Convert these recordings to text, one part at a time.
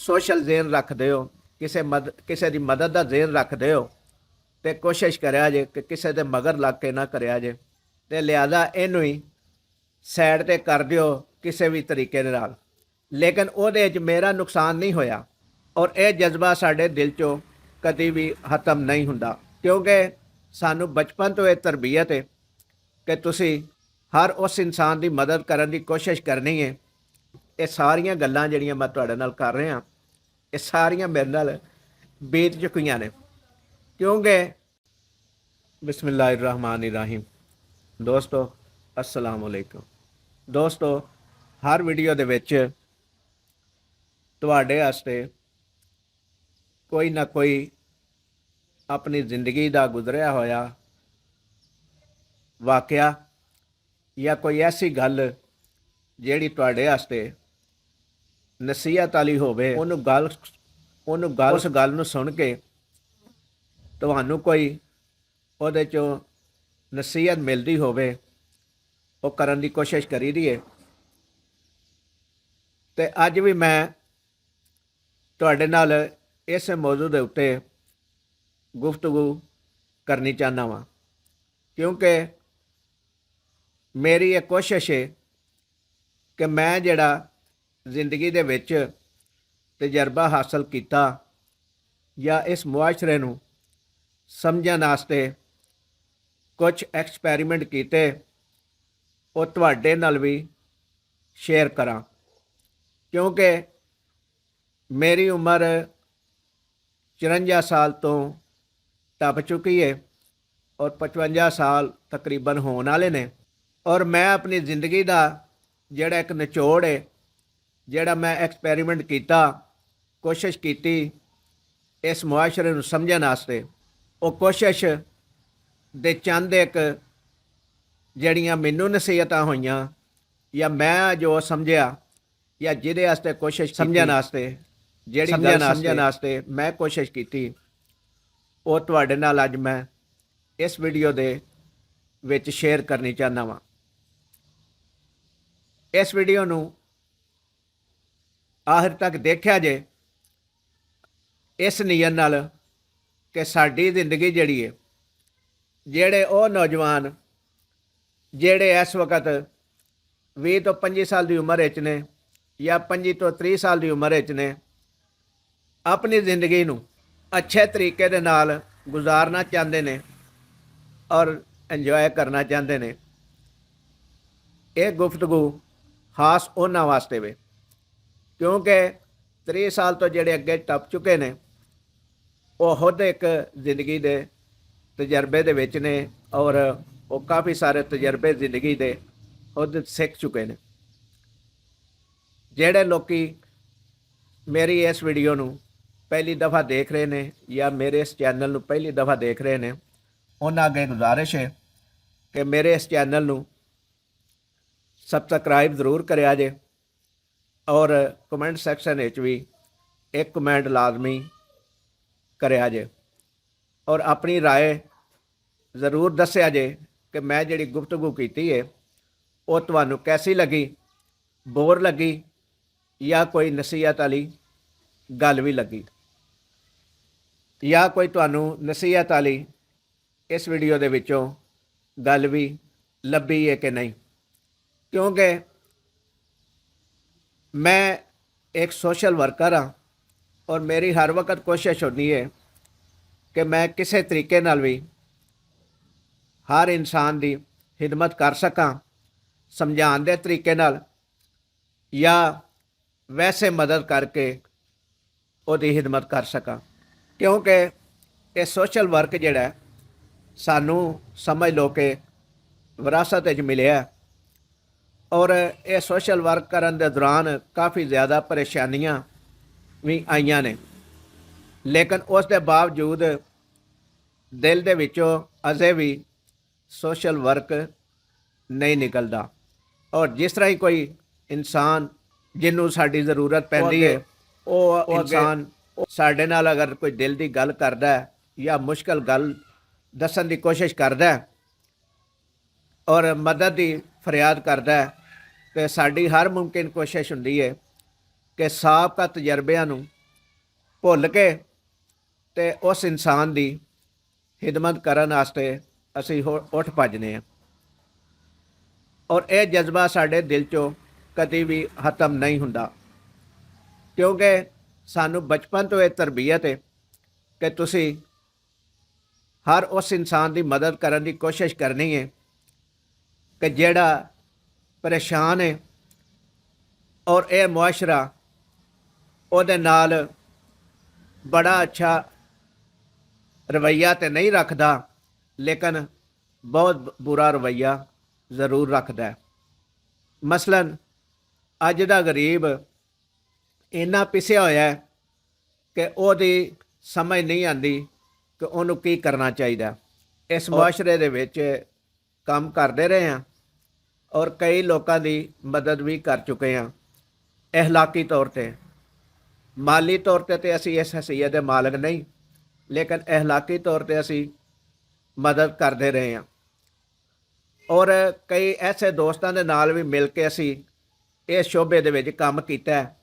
Social ਜ਼ੇਨ ਰੱਖਦੇ ਹੋ, ਕਿਸੇ ਦੀ ਮਦਦ ਦਾ ਜ਼ੇਨ ਰੱਖਦੇ ਹੋ, ਤੇ ਕੋਸ਼ਿਸ਼ ਕਰਿਆ ਜੇ ਕਿ ਕਿਸੇ ਦੇ ਮਗਰ ਲੱਗ ਕੇ ਨਾ ਕਰਿਆ ਜੇ, ਤੇ ਲਿਹਾਜ਼ਾ ਇਹਨੂੰ ਹੀ ਸਾਈਡ ਤੇ ਕਰ ਦਿਓ ਕਿਸੇ ਵੀ ਤਰੀਕੇ ਦੇ ਨਾਲ। ਲੇਕਿਨ ਉਹਦੇ 'ਚ ਮੇਰਾ ਨੁਕਸਾਨ ਨਹੀਂ ਹੋਇਆ, ਔਰ ਇਹ ਜਜ਼ਬਾ ਸਾਡੇ ਦਿਲ 'ਚੋਂ ਕਦੀ ਵੀ ਖਤਮ ਨਹੀਂ ਹੁੰਦਾ, ਕਿਉਂਕਿ ਸਾਨੂੰ ਬਚਪਨ ਤੋਂ ਇਹ ਤਰਬੀਅਤ ਹੈ ਕਿ ਤੁਸੀਂ ਹਰ ਉਸ ਇਨਸਾਨ ਦੀ ਮਦਦ ਕਰਨ ਦੀ ਕੋਸ਼ਿਸ਼ ਕਰਨੀ ਹੈ। ਇਹ ਸਾਰੀਆਂ ਗੱਲਾਂ ਜਿਹੜੀਆਂ ਮੈਂ ਤੁਹਾਡੇ ਨਾਲ ਕਰ ਰਿਹਾ, ਇਹ ਸਾਰੀਆਂ ਮੇਰੇ ਨਾਲ ਬੀਤ ਚੁੱਕੀਆਂ ਨੇ, ਕਿਉਂਕਿ ਬਿਸਮਿल्लाहिर्रहमानिर्रहीम। ਦੋਸਤੋ अस्सलाम वालेकुम। ਦੋਸਤੋ, ਹਰ ਵੀਡੀਓ ਦੇ ਵਿੱਚ ਤੁਹਾਡੇ ਵਾਸਤੇ ਕੋਈ ਨਾ ਕੋਈ ਆਪਣੀ ਜ਼ਿੰਦਗੀ ਦਾ ਗੁਜ਼ਰਿਆ ਹੋਇਆ ਵਾਕਿਆ ਜਾਂ ਕੋਈ ਐਸੀ ਗੱਲ ਜਿਹੜੀ ਤੁਹਾਡੇ ਵਾਸਤੇ ਨਸੀਹਤ ਵਾਲੀ ਹੋਵੇ, ਉਸ ਗੱਲ ਨੂੰ ਸੁਣ ਕੇ ਤੁਹਾਨੂੰ ਕੋਈ ਉਹਦੇ 'ਚੋਂ ਨਸੀਹਤ ਮਿਲਦੀ ਹੋਵੇ, ਉਹ ਕਰਨ ਦੀ ਕੋਸ਼ਿਸ਼ ਕਰੀ ਦੀ ਹੈ। ਤੇ ਅੱਜ ਵੀ ਮੈਂ ਤੁਹਾਡੇ ਨਾਲ ਇਸ ਮੌਜੂ ਦੇ ਉੱਤੇ ਗੁਫ਼ਤਗੂ ਕਰਨੀ ਚਾਹੁੰਦਾ ਵਾਂ, ਕਿਉਂਕਿ ਮੇਰੀ ਇਹ ਕੋਸ਼ਿਸ਼ ਹੈ ਕਿ ਮੈਂ ਜਿਹੜਾ ਜ਼ਿੰਦਗੀ ਦੇ ਵਿੱਚ ਤਜਰਬਾ ਹਾਸਲ ਕੀਤਾ ਜਾਂ ਇਸ ਮੁਆਸ਼ਰੇ ਨੂੰ ਸਮਝਣ ਵਾਸਤੇ ਕੁਝ ਐਕਸਪੈਰੀਮੈਂਟ ਕੀਤੇ, ਉਹ ਤੁਹਾਡੇ ਨਾਲ ਵੀ ਸ਼ੇਅਰ ਕਰਾਂ, ਕਿਉਂਕਿ ਮੇਰੀ ਉਮਰ 54 ਸਾਲ ਤੋਂ ਟੱਪ ਚੁੱਕੀ ਹੈ ਔਰ 55 ਸਾਲ ਤਕਰੀਬਨ ਹੋਣ ਵਾਲੇ ਨੇ, ਔਰ ਮੈਂ ਆਪਣੀ ਜ਼ਿੰਦਗੀ ਦਾ ਜਿਹੜਾ ਇੱਕ ਨਿਚੋੜ ਹੈ, ਜਿਹੜਾ ਮੈਂ ਐਕਸਪੈਰੀਮੈਂਟ ਕੀਤਾ, ਕੋਸ਼ਿਸ਼ ਕੀਤੀ ਇਸ ਮੁਆਸ਼ਰੇ ਨੂੰ ਸਮਝਣ ਵਾਸਤੇ, ਉਹ ਕੋਸ਼ਿਸ਼ ਦੇ ਚੰਦ ਇੱਕ ਜਿਹੜੀਆਂ ਮੈਨੂੰ ਨਸੀਹਤਾਂ ਹੋਈਆਂ ਜਾਂ ਮੈਂ ਜੋ ਸਮਝਿਆ ਜਾਂ ਜਿਹਦੇ ਵਾਸਤੇ ਕੋਸ਼ਿਸ਼ ਸਮਝਣ ਵਾਸਤੇ, ਜਿਹੜੀ ਗੱਲ ਸਮਝਣ ਵਾਸਤੇ ਮੈਂ ਕੋਸ਼ਿਸ਼ ਕੀਤੀ, ਉਹ ਤੁਹਾਡੇ ਨਾਲ ਅੱਜ ਮੈਂ ਇਸ ਵੀਡੀਓ ਦੇ ਵਿੱਚ ਸ਼ੇਅਰ ਕਰਨੀ ਚਾਹੁੰਦਾ ਵਾਂ। ਇਸ ਵੀਡੀਓ ਨੂੰ ਆਖਿਰ ਤੱਕ ਦੇਖਿਆ ਜੇ ਇਸ ਨੀਅਤ ਨਾਲ ਕਿ ਸਾਡੀ ਜ਼ਿੰਦਗੀ ਜਿਹੜੀ ਹੈ, ਜਿਹੜੇ ਉਹ ਨੌਜਵਾਨ ਜਿਹੜੇ ਇਸ ਵਕਤ 20 ਤੋਂ 25 ਸਾਲ ਦੀ ਉਮਰ ਵਿੱਚ ਨੇ ਜਾਂ 25 ਤੋਂ 30 ਸਾਲ ਦੀ ਉਮਰ ਵਿੱਚ ਨੇ, ਆਪਣੀ ਜ਼ਿੰਦਗੀ ਨੂੰ ਅੱਛੇ ਤਰੀਕੇ ਦੇ ਨਾਲ ਗੁਜ਼ਾਰਨਾ ਚਾਹੁੰਦੇ ਨੇ ਔਰ ਇੰਜੋਏ ਕਰਨਾ ਚਾਹੁੰਦੇ ਨੇ, ਇਹ ਗੁਫ਼ਤਗੂ ਖਾਸ ਉਹਨਾਂ ਵਾਸਤੇ ਵੇ, ਕਿਉਂਕਿ 30 ਸਾਲ ਤੋਂ ਜਿਹੜੇ ਅੱਗੇ ਟੱਪ ਚੁੱਕੇ ਨੇ, ਉਹ ਖੁਦ ਇੱਕ ਜ਼ਿੰਦਗੀ ਦੇ ਤਜਰਬੇ ਦੇ ਵਿੱਚ ਨੇ ਔਰ ਉਹ ਕਾਫੀ ਸਾਰੇ ਤਜਰਬੇ ਜ਼ਿੰਦਗੀ ਦੇ ਖੁਦ ਸਿੱਖ ਚੁੱਕੇ ਨੇ। ਜਿਹੜੇ ਲੋਕੀ ਮੇਰੀ ਇਸ ਵੀਡੀਓ ਨੂੰ ਪਹਿਲੀ ਦਫਾ ਦੇਖ ਰਹੇ ਨੇ ਜਾਂ ਮੇਰੇ ਇਸ ਚੈਨਲ ਨੂੰ ਪਹਿਲੀ ਦਫਾ ਦੇਖ ਰਹੇ ਨੇ, ਉਹਨਾਂ ਅੱਗੇ ਗੁਜ਼ਾਰਿਸ਼ ਹੈ ਕਿ ਮੇਰੇ ਇਸ ਚੈਨਲ ਨੂੰ ਸਬਸਕ੍ਰਾਈਬ ਜ਼ਰੂਰ ਕਰਿਆ ਜੇ ਔਰ ਕਮੈਂਟ ਸੈਕਸ਼ਨ ਵਿੱਚ ਵੀ ਇੱਕ ਕਮੈਂਟ ਲਾਜ਼ਮੀ ਕਰਿਆ ਜੇ ਔਰ ਆਪਣੀ ਰਾਏ ਜ਼ਰੂਰ ਦੱਸਿਆ ਜੇ ਕਿ ਮੈਂ ਜਿਹੜੀ ਗੁਫ਼ਤਗੂ ਕੀਤੀ ਹੈ ਉਹ ਤੁਹਾਨੂੰ ਕੈਸੀ ਲੱਗੀ, ਬੋਰ ਲੱਗੀ ਜਾਂ ਕੋਈ ਨਸੀਹਤ ਵਾਲੀ ਗੱਲ ਵੀ ਲੱਗੀ, ਜਾਂ ਕੋਈ ਤੁਹਾਨੂੰ ਨਸੀਹਤ ਵਾਲੀ ਇਸ ਵੀਡੀਓ ਦੇ ਵਿੱਚੋਂ ਗੱਲ ਵੀ ਲੱਭੀ ਹੈ ਕਿ ਨਹੀਂ। ਕਿਉਂਕਿ ਮੈਂ ਇੱਕ ਸੋਸ਼ਲ ਵਰਕਰ ਹਾਂ ਔਰ ਮੇਰੀ ਹਰ ਵਕਤ ਕੋਸ਼ਿਸ਼ ਹੁੰਦੀ ਹੈ ਕਿ ਮੈਂ ਕਿਸੇ ਤਰੀਕੇ ਨਾਲ ਵੀ ਹਰ ਇਨਸਾਨ ਦੀ ਖਿਦਮਤ ਕਰ ਸਕਾਂ, ਸਮਝਾਉਣ ਦੇ ਤਰੀਕੇ ਨਾਲ ਜਾਂ ਵੈਸੇ ਮਦਦ ਕਰਕੇ ਉਹਦੀ ਖਿਦਮਤ ਕਰ ਸਕਾਂ, ਕਿਉਂਕਿ ਇਹ ਸੋਸ਼ਲ ਵਰਕ ਜਿਹੜਾ ਸਾਨੂੰ ਸਮਝ ਲਓ ਕਿ ਵਿਰਾਸਤ ਵਿੱਚ ਮਿਲਿਆ, ਔਰ ਇਹ ਸੋਸ਼ਲ ਵਰਕ ਕਰਨ ਦੇ ਦੌਰਾਨ ਕਾਫੀ ਜ਼ਿਆਦਾ ਪਰੇਸ਼ਾਨੀਆਂ ਵੀ ਆਈਆਂ ਨੇ, ਲੇਕਿਨ ਉਸ ਦੇ ਬਾਵਜੂਦ ਦਿਲ ਦੇ ਵਿੱਚੋਂ ਅਜੇ ਵੀ ਸੋਸ਼ਲ ਵਰਕ ਨਹੀਂ ਨਿਕਲਦਾ। ਔਰ ਜਿਸ ਤਰ੍ਹਾਂ ਹੀ ਕੋਈ ਇਨਸਾਨ ਜਿਹਨੂੰ ਸਾਡੀ ਜ਼ਰੂਰਤ ਪੈਂਦੀ ਹੈ, ਉਹ ਇਨਸਾਨ ਸਾਡੇ ਨਾਲ ਅਗਰ ਕੋਈ ਦਿਲ ਦੀ ਗੱਲ ਕਰਦਾ ਜਾਂ ਮੁਸ਼ਕਲ ਗੱਲ ਦੱਸਣ ਦੀ ਕੋਸ਼ਿਸ਼ ਕਰਦਾ ਔਰ ਮਦਦ ਦੀ ਫਰਿਆਦ ਕਰਦਾ, ਤੇ ਸਾਡੀ ਹਰ ਮੁਮਕਿਨ ਕੋਸ਼ਿਸ਼ ਹੁੰਦੀ ਹੈ ਕਿ ਸਾਬਕਾ ਤਜਰਬਿਆਂ ਨੂੰ ਭੁੱਲ ਕੇ ਤੇ ਉਸ ਇਨਸਾਨ ਦੀ ਖਿਦਮਤ ਕਰਨ ਵਾਸਤੇ ਅਸੀਂ ਉੱਠ ਭੱਜਦੇ ਹਾਂ। ਔਰ ਇਹ ਜਜ਼ਬਾ ਸਾਡੇ ਦਿਲ 'ਚੋਂ ਕਦੀ ਵੀ ਖਤਮ ਨਹੀਂ ਹੁੰਦਾ, ਕਿਉਂਕਿ ਸਾਨੂੰ ਬਚਪਨ ਤੋਂ ਇਹ ਤਰਬੀਅਤ ਹੈ ਕਿ ਤੁਸੀਂ ਹਰ ਉਸ ਇਨਸਾਨ ਦੀ ਮਦਦ ਕਰਨ ਦੀ ਕੋਸ਼ਿਸ਼ ਕਰਨੀ ਹੈ ਕਿ ਜਿਹੜਾ ਪਰੇਸ਼ਾਨ ਹੈ, ਔਰ ਇਹ ਮੁਆਸ਼ਰਾ ਉਹਦੇ ਨਾਲ ਬੜਾ ਅੱਛਾ ਰਵੱਈਆ ਤੇ ਨਹੀਂ ਰੱਖਦਾ, ਲੇਕਿਨ ਬਹੁਤ ਬੁਰਾ ਰਵੱਈਆ ਜ਼ਰੂਰ ਰੱਖਦਾ ਹੈ। ਮਸਲਨ ਅੱਜ ਦਾ ਗਰੀਬ ਇੰਨਾ ਪਿਸਿਆ ਹੋਇਆ ਹੈ ਕਿ ਉਹਦੀ ਸਮਝ ਨਹੀਂ ਆਉਂਦੀ ਕਿ ਉਹਨੂੰ ਕੀ ਕਰਨਾ ਚਾਹੀਦਾ। ਇਸ ਮੁਆਸ਼ਰੇ ਦੇ ਵਿੱਚ ਕੰਮ ਕਰਦੇ ਰਹੇ ਹਾਂ ਔਰ ਕਈ ਲੋਕਾਂ ਦੀ ਮਦਦ ਵੀ ਕਰ ਚੁੱਕੇ ਹਾਂ। ਅਖਲਾਕੀ ਤੌਰ 'ਤੇ, ਮਾਲੀ ਤੌਰ 'ਤੇ ਅਸੀਂ ਇਸ ਹਸੀਅਤ ਦੇ ਮਾਲਕ ਨਹੀਂ, ਲੇਕਿਨ ਅਖਲਾਕੀ ਤੌਰ 'ਤੇ ਅਸੀਂ ਮਦਦ ਕਰਦੇ ਰਹੇ ਹਾਂ। ਔਰ ਕਈ ਐਸੇ ਦੋਸਤਾਂ ਦੇ ਨਾਲ ਵੀ ਮਿਲ ਕੇ ਅਸੀਂ ਇਸ ਸ਼ੋਬੇ ਦੇ ਵਿੱਚ ਕੰਮ ਕੀਤਾ ਹੈ,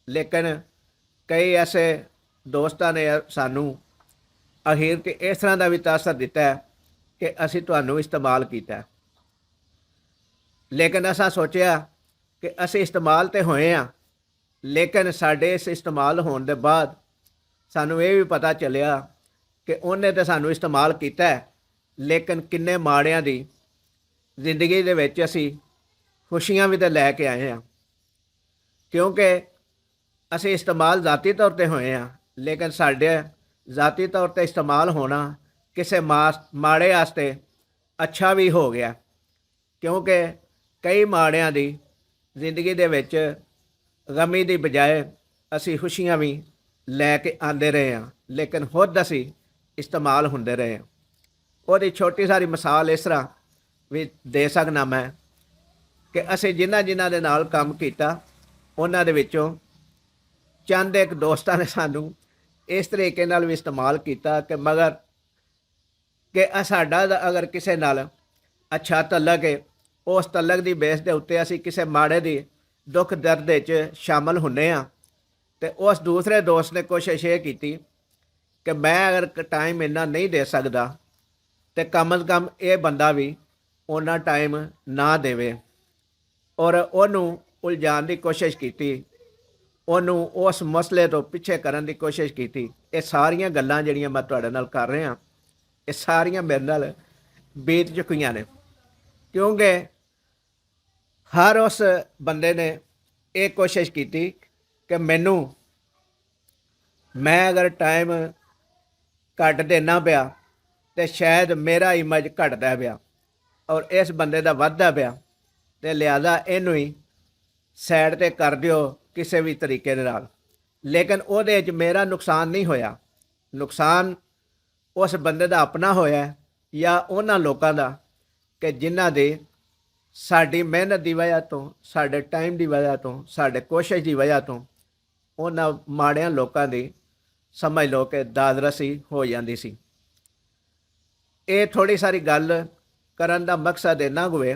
ਲੇਕਿਨ ਕਈ ਐਸੇ ਦੋਸਤਾਂ ਨੇ ਸਾਨੂੰ ਅਖੀਰ 'ਤੇ ਇਸ ਤਰ੍ਹਾਂ ਦਾ ਵੀ ਤਾਸਰ ਦਿੱਤਾ ਹੈ ਕਿ ਅਸੀਂ ਤੁਹਾਨੂੰ ਇਸਤੇਮਾਲ ਕੀਤਾ, ਲੇਕਿਨ ਅਸਾਂ ਸੋਚਿਆ ਕਿ ਅਸੀਂ ਇਸਤੇਮਾਲ ਤੇ ਹੋਏ ਹਾਂ, ਲੇਕਿਨ ਸਾਡੇ ਇਸ ਇਸਤੇਮਾਲ ਹੋਣ ਦੇ ਬਾਅਦ ਸਾਨੂੰ ਇਹ ਵੀ ਪਤਾ ਚੱਲਿਆ ਕਿ ਉਹਨੇ ਤਾਂ ਸਾਨੂੰ ਇਸਤੇਮਾਲ ਕੀਤਾ ਹੈ, ਲੇਕਿਨ ਕਿੰਨੇ ਮਾੜਿਆਂ ਦੀ ਜ਼ਿੰਦਗੀ ਦੇ ਵਿੱਚ ਅਸੀਂ ਖੁਸ਼ੀਆਂ ਵੀ ਤਾਂ ਲੈ ਕੇ ਆਏ ਹਾਂ। ਕਿਉਂਕਿ ਅਸੀਂ ਇਸਤੇਮਾਲ ਜ਼ਾਤੀ ਤੌਰ 'ਤੇ ਹੋਏ ਹਾਂ, ਲੇਕਿਨ ਸਾਡੇ ਜ਼ਾਤੀ ਤੌਰ 'ਤੇ ਇਸਤੇਮਾਲ ਹੋਣਾ ਕਿਸੇ ਮਾੜੇ ਵਾਸਤੇ ਅੱਛਾ ਵੀ ਹੋ ਗਿਆ, ਕਿਉਂਕਿ ਕਈ ਮਾੜਿਆਂ ਦੀ ਜ਼ਿੰਦਗੀ ਦੇ ਵਿੱਚ ਗਮੀ ਦੀ ਬਜਾਏ ਅਸੀਂ ਖੁਸ਼ੀਆਂ ਵੀ ਲੈ ਕੇ ਆਉਂਦੇ ਰਹੇ ਹਾਂ, ਲੇਕਿਨ ਖੁਦ ਅਸੀਂ ਇਸਤੇਮਾਲ ਹੁੰਦੇ ਰਹੇ ਹਾਂ। ਉਹਦੀ ਛੋਟੀ ਸਾਰੀ ਮਿਸਾਲ ਇਸ ਤਰ੍ਹਾਂ ਵੀ ਦੇ ਸਕਦਾ ਮੈਂ ਕਿ ਅਸੀਂ ਜਿਨ੍ਹਾਂ ਦੇ ਨਾਲ ਕੰਮ ਕੀਤਾ, ਉਹਨਾਂ ਦੇ ਵਿੱਚੋਂ ਚੰਦ ਇੱਕ ਦੋਸਤਾਂ ਨੇ ਸਾਨੂੰ ਇਸ ਤਰੀਕੇ ਨਾਲ ਵੀ ਇਸਤੇਮਾਲ ਕੀਤਾ ਕਿ ਮਗਰ ਕਿ ਸਾਡਾ ਅਗਰ ਕਿਸੇ ਨਾਲ ਅੱਛਾ ਤਲਕ ਹੈ, ਉਸ ਤਲਕ ਦੀ ਬੇਸ ਦੇ ਉੱਤੇ ਅਸੀਂ ਕਿਸੇ ਮਾੜੇ ਦੀ ਦੁੱਖ ਦਰਦ ਵਿੱਚ ਸ਼ਾਮਲ ਹੁੰਦੇ ਹਾਂ, ਅਤੇ ਉਸ ਦੂਸਰੇ ਦੋਸਤ ਨੇ ਕੋਸ਼ਿਸ਼ ਇਹ ਕੀਤੀ ਕਿ ਮੈਂ ਅਗਰ ਟਾਈਮ ਇੰਨਾ ਨਹੀਂ ਦੇ ਸਕਦਾ ਤਾਂ ਕਮ ਅਜ਼ ਕਮ ਇਹ ਬੰਦਾ ਵੀ ਓਨਾ ਟਾਈਮ ਨਾ ਦੇਵੇ, ਔਰ ਉਹਨੂੰ ਉਲਝਾਉਣ ਦੀ ਕੋਸ਼ਿਸ਼ ਕੀਤੀ, ਉਹਨੂੰ ਉਸ ਮਸਲੇ ਤੋਂ ਪਿੱਛੇ ਕਰਨ ਦੀ ਕੋਸ਼ਿਸ਼ ਕੀਤੀ। ਇਹ ਸਾਰੀਆਂ ਗੱਲਾਂ ਜਿਹੜੀਆਂ ਮੈਂ ਤੁਹਾਡੇ ਨਾਲ ਕਰ ਰਿਹਾ, ਇਹ ਸਾਰੀਆਂ ਮੇਰੇ ਨਾਲ ਬੀਤ ਚੁੱਕੀਆਂ ਨੇ, ਕਿਉਂਕਿ ਹਰ ਉਸ ਬੰਦੇ ਨੇ ਇਹ ਕੋਸ਼ਿਸ਼ ਕੀਤੀ ਕਿ ਮੈਂ ਅਗਰ ਟਾਈਮ ਘੱਟ ਦੇਣਾ ਪਿਆ ਤੇ ਸ਼ਾਇਦ ਮੇਰਾ ਇਮੇਜ ਘਟਦਾ ਪਿਆ ਔਰ ਇਸ ਬੰਦੇ ਦਾ ਵੱਧਦਾ ਪਿਆ, ਅਤੇ ਲਿਹਾਜ਼ਾ ਇਹਨੂੰ ਹੀ ਸਾਈਡ 'ਤੇ ਕਰ ਦਿਓ ਕਿਸੇ ਵੀ ਤਰੀਕੇ ਦੇ ਨਾਲ। ਲੇਕਿਨ ਉਹਦੇ 'ਚ ਮੇਰਾ ਨੁਕਸਾਨ ਨਹੀਂ ਹੋਇਆ, ਨੁਕਸਾਨ ਉਸ ਬੰਦੇ ਦਾ ਆਪਣਾ ਹੋਇਆ ਜਾਂ ਉਹਨਾਂ ਲੋਕਾਂ ਦਾ ਕਿ ਜਿਨ੍ਹਾਂ ਦੇ ਸਾਡੀ ਮਿਹਨਤ ਦੀ ਵਜ੍ਹਾ ਤੋਂ, ਸਾਡੇ ਟਾਈਮ ਦੀ ਵਜ੍ਹਾ ਤੋਂ, ਸਾਡੇ ਕੋਸ਼ਿਸ਼ ਦੀ ਵਜ੍ਹਾ ਤੋਂ ਉਹਨਾਂ ਮਾੜਿਆਂ ਲੋਕਾਂ ਦੀ ਸਮਝ ਲਓ ਕਿ ਦਾਦਰਸੀ ਹੋ ਜਾਂਦੀ ਸੀ। ਇਹ ਥੋੜ੍ਹੀ ਸਾਰੀ ਗੱਲ ਕਰਨ ਦਾ ਮਕਸਦ ਇੰਨਾ ਹੋਵੇ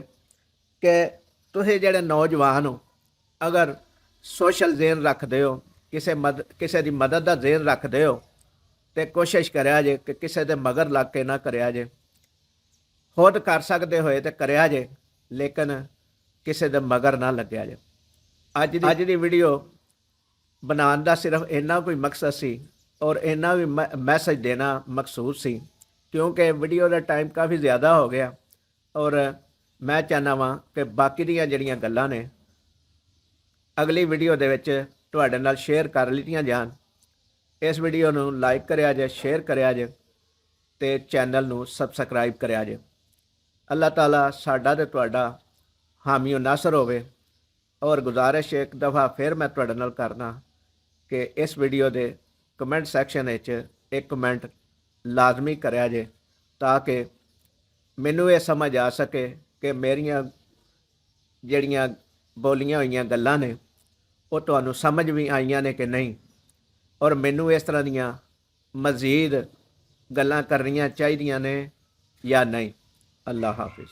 ਕਿ ਤੁਸੀਂ ਜਿਹੜੇ ਨੌਜਵਾਨ ਹੋ, ਅਗਰ ਸੋਸ਼ਲ ਜ਼ੇਨ ਰੱਖਦੇ ਹੋ, ਕਿਸੇ ਦੀ ਮਦਦ ਦਾ ਜ਼ੇਨ ਰੱਖਦੇ ਹੋ, ਤੇ ਕੋਸ਼ਿਸ਼ ਕਰਿਆ ਜੇ ਕਿ ਕਿਸੇ ਦੇ ਮਗਰ ਲੱਗ ਕੇ ਨਾ ਕਰਿਆ ਜੇ। ਖੁਦ ਕਰ ਸਕਦੇ ਹੋਏ ਤੇ ਕਰਿਆ ਜੇ, ਲੇਕਿਨ ਕਿਸੇ ਦੇ ਮਗਰ ਨਾ ਲੱਗਿਆ ਜੇ। ਅੱਜ ਦੀ ਵੀਡੀਓ ਬਣਾਉਣ ਦਾ ਸਿਰਫ ਇੰਨਾ ਕੋਈ ਮਕਸਦ ਸੀ ਔਰ ਇੰਨਾ ਵੀ ਮੈਸੇਜ ਦੇਣਾ ਮਕਸੂਦ ਸੀ, ਕਿਉਂਕਿ ਵੀਡੀਓ ਦਾ ਟਾਈਮ ਕਾਫੀ ਜ਼ਿਆਦਾ ਹੋ ਗਿਆ ਔਰ ਮੈਂ ਚਾਹੁੰਦਾ ਵਾਂ ਕਿ ਬਾਕੀ ਦੀਆਂ ਜਿਹੜੀਆਂ ਗੱਲਾਂ ਨੇ ਅਗਲੀ ਵੀਡੀਓ ਦੇ ਵਿੱਚ ਤੁਹਾਡੇ ਨਾਲ ਸ਼ੇਅਰ ਕਰ ਲਿੱਤੀਆਂ ਜਾਣ। ਇਸ ਵੀਡੀਓ ਨੂੰ ਲਾਈਕ ਕਰਿਆ ਜੇ, ਸ਼ੇਅਰ ਕਰਿਆ ਜੇ ਤੇ ਚੈਨਲ ਨੂੰ ਸਬਸਕ੍ਰਾਈਬ ਕਰਿਆ ਜੇ। ਅੱਲਾਹ ਤਾਲਾ ਸਾਡਾ ਤੇ ਤੁਹਾਡਾ ਹਾਮੀ ਓ ਨਾਸਰ ਹੋਵੇ। ਔਰ ਗੁਜ਼ਾਰਿਸ਼ ਇੱਕ ਦਫਾ ਫਿਰ ਮੈਂ ਤੁਹਾਡੇ ਨਾਲ ਕਰਨਾ ਕਿ ਇਸ ਵੀਡੀਓ ਦੇ ਕਮੈਂਟ ਸੈਕਸ਼ਨ ਵਿੱਚ ਇੱਕ ਕਮੈਂਟ ਲਾਜ਼ਮੀ ਕਰਿਆ ਜੇ, ਤਾਂ ਕਿ ਮੈਨੂੰ ਇਹ ਸਮਝ ਆ ਸਕੇ ਕਿ ਮੇਰੀਆਂ ਜਿਹੜੀਆਂ ਬੋਲੀਆਂ ਹੋਈਆਂ ਗੱਲਾਂ ਨੇ ਉਹ ਤੁਹਾਨੂੰ ਸਮਝ ਵੀ ਆਈਆਂ ਨੇ ਕਿ ਨਹੀਂ, ਔਰ ਮੈਨੂੰ ਇਸ ਤਰ੍ਹਾਂ ਦੀਆਂ ਮਜ਼ੀਦ ਗੱਲਾਂ ਕਰਨੀਆਂ ਚਾਹੀਦੀਆਂ ਨੇ ਜਾਂ ਨਹੀਂ। ਅੱਲਾਹ ਹਾਫਿਜ਼।